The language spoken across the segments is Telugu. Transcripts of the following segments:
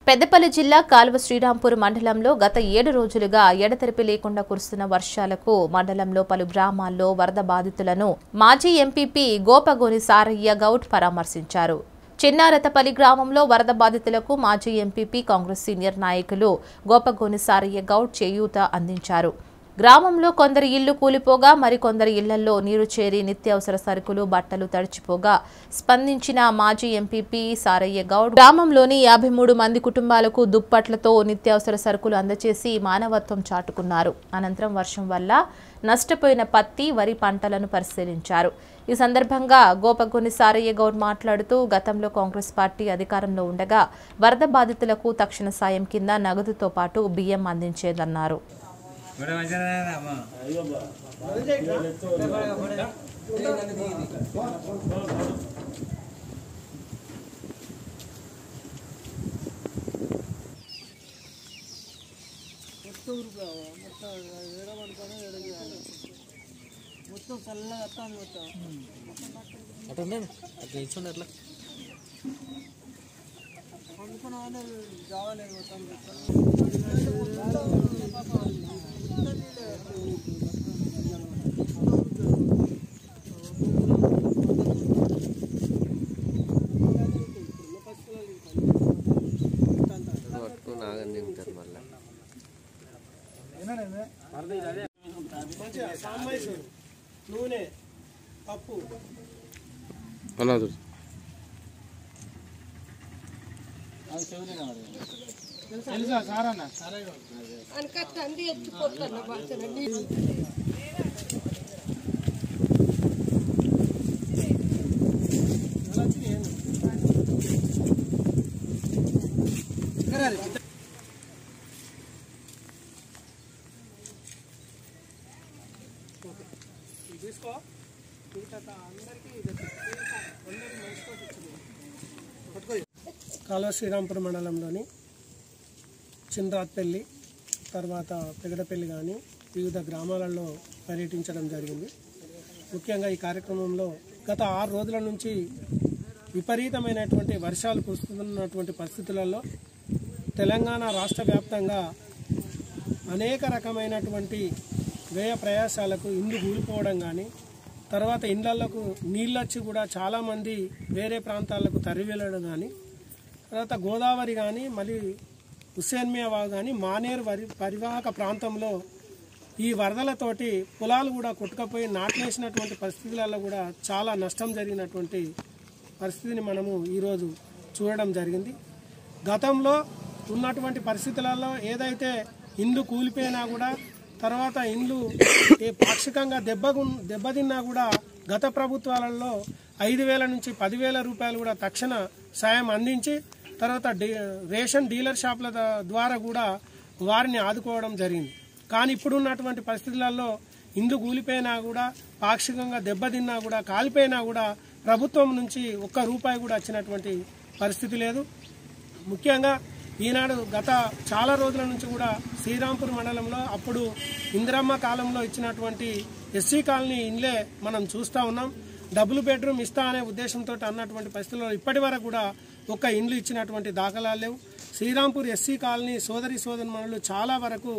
పెద్దపల్లి జిల్లా కాల్వ శ్రీరాంపూర్ మండలంలో గత 7 రోజులుగా ఎడతెరిపి లేకుండా కురుస్తున్న వర్షాలకు మండలంలో పలు గ్రామాల్లో వరద బాధితులను మాజీ ఎంపీపీ గోపగోని సారయ్య గౌడ్ పరామర్శించారు. చిన్నారతపల్లి గ్రామంలో వరద బాధితులకు మాజీ ఎంపీపీ కాంగ్రెస్ సీనియర్ నాయకులు గోపగోని సారయ్య గౌడ్ చేయూత అందించారు. గ్రామంలో కొందరి ఇళ్లు కూలిపోగా మరికొందరి ఇళ్లలో నీరు చేరి నిత్యావసర సరుకులు బట్టలు తడిచిపోగా స్పందించిన మాజీ ఎంపీపీ సారయ్య గౌడ్ గ్రామంలోని 53 మంది కుటుంబాలకు దుప్పట్లతో నిత్యావసర సరుకులు అందజేసి మానవత్వం చాటుకున్నారు. అనంతరం వర్షం వల్ల నష్టపోయిన పత్తి, వరి పంటలను పరిశీలించారు. ఈ సందర్భంగా గోపగోని సారయ్య గౌడ్ మాట్లాడుతూ గతంలో కాంగ్రెస్ పార్టీ అధికారంలో ఉండగా వరద బాధితులకు తక్షణ సాయం కింద నగదుతో పాటు బియ్యం అందించేదన్నారు. మొత్తం చల్లగా వస్తాను అట్లా అందుకున్నా జావలేదు నూనె పప్పు తెలుసా సార్ అన్న తీసుకో కాల్వ శ్రీరాంపూర్ మండలంలోని చిన్రాత్పల్లి తర్వాత పెగడపల్లి కానీ వివిధ గ్రామాలలో పర్యటించడం జరిగింది. ముఖ్యంగా ఈ కార్యక్రమంలో గత 6 రోజుల నుంచి విపరీతమైనటువంటి వర్షాలు కురుస్తున్నటువంటి పరిస్థితులలో తెలంగాణ రాష్ట్ర వ్యాప్తంగా అనేక రకమైనటువంటి వ్యయ ప్రయాసాలకు ఇండ్లు కూలిపోవడం కానీ తర్వాత ఇండ్లకు నీళ్ళు వచ్చి కూడా చాలామంది వేరే ప్రాంతాలకు తరలి వెళ్ళడం కానీ తర్వాత గోదావరి కానీ మళ్ళీ హుస్సేన్మియా వాగు కానీ మానేరు పరివాహక ప్రాంతంలో ఈ వరదలతోటి పొలాలు కూడా కొట్టుకపోయి నాట్లేసినటువంటి పరిస్థితులలో కూడా చాలా నష్టం జరిగినటువంటి పరిస్థితిని మనము ఈరోజు చూడడం జరిగింది. గతంలో ఉన్నటువంటి పరిస్థితులలో ఏదైతే ఇండ్లు కూలిపోయినా కూడా తర్వాత ఇండ్లు పాక్షికంగా దెబ్బతిన్నా కూడా గత ప్రభుత్వాలలో 5,000 నుంచి 10,000 రూపాయలు కూడా తక్షణ సాయం అందించి తర్వాత రేషన్ డీలర్ షాపుల ద్వారా కూడా వారిని ఆదుకోవడం జరిగింది. కానీ ఇప్పుడున్నటువంటి పరిస్థితులలో ఇండ్లు కూలిపోయినా కూడా పాక్షికంగా దెబ్బతిన్నా కూడా కాలిపోయినా కూడా ప్రభుత్వం నుంచి ₹1 కూడా వచ్చినటువంటి పరిస్థితి లేదు. ముఖ్యంగా ఈనాడు గత చాలా రోజుల నుంచి కూడా శ్రీరాంపూర్ మండలంలో అప్పుడు ఇందిరమ్మ కాలంలో ఇచ్చినటువంటి ఎస్సీ కాలనీ ఇండ్లే మనం చూస్తూ ఉన్నాం. డబుల్ బెడ్రూమ్ ఇస్తా అనే ఉద్దేశంతో అన్నటువంటి పరిస్థితుల్లో ఇప్పటి వరకు కూడా ఒక్క ఇండ్లు ఇచ్చినటువంటి దాఖలాలు లేవు. శ్రీరాంపూర్ ఎస్సీ కాలనీ సోదరీమణులు చాలా వరకు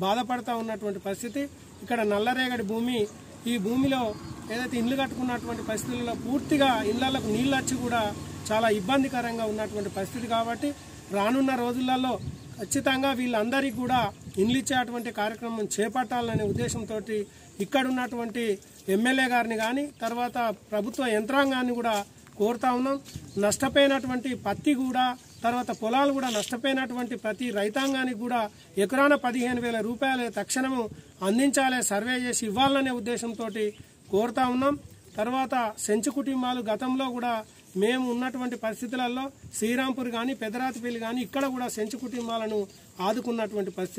బాధపడుతూ ఉన్నటువంటి పరిస్థితి. ఇక్కడ నల్లరేగడి భూమి, ఈ భూమిలో ఏదైతే ఇండ్లు కట్టుకున్నటువంటి పరిస్థితుల్లో పూర్తిగా ఇళ్లకు నీళ్ళు వచ్చి కూడా చాలా ఇబ్బందికరంగా ఉన్నటువంటి పరిస్థితి. కాబట్టి రానున్న రోజులలో ఖచ్చితంగా వీళ్ళందరికీ కూడా ఇండ్లు ఇచ్చేటువంటి కార్యక్రమం చేపట్టాలనే ఉద్దేశంతో ఇక్కడ ఉన్నటువంటి ఎమ్మెల్యే గారిని కానీ తర్వాత ప్రభుత్వ యంత్రాంగాన్ని కూడా కోరుతా ఉన్నాం. నష్టపోయినటువంటి పత్తి కూడా తర్వాత పొలాలు కూడా నష్టపోయినటువంటి ప్రతి రైతాంగానికి కూడా ఎకరాన 15,000 రూపాయలు తక్షణము అందించాలి, సర్వే చేసి ఇవ్వాలనే ఉద్దేశంతో కోరుతా ఉన్నాం. తర్వాత సెంచు కుటుంబాలు గతంలో కూడా మేము ఉన్నటువంటి పరిస్థితులలో శ్రీరాంపూర్ కానీ పెదరాతిపల్లి కానీ ఇక్కడ కూడా సెంచు కుటుంబాలను ఆదుకున్నటువంటి పరిస్థితి.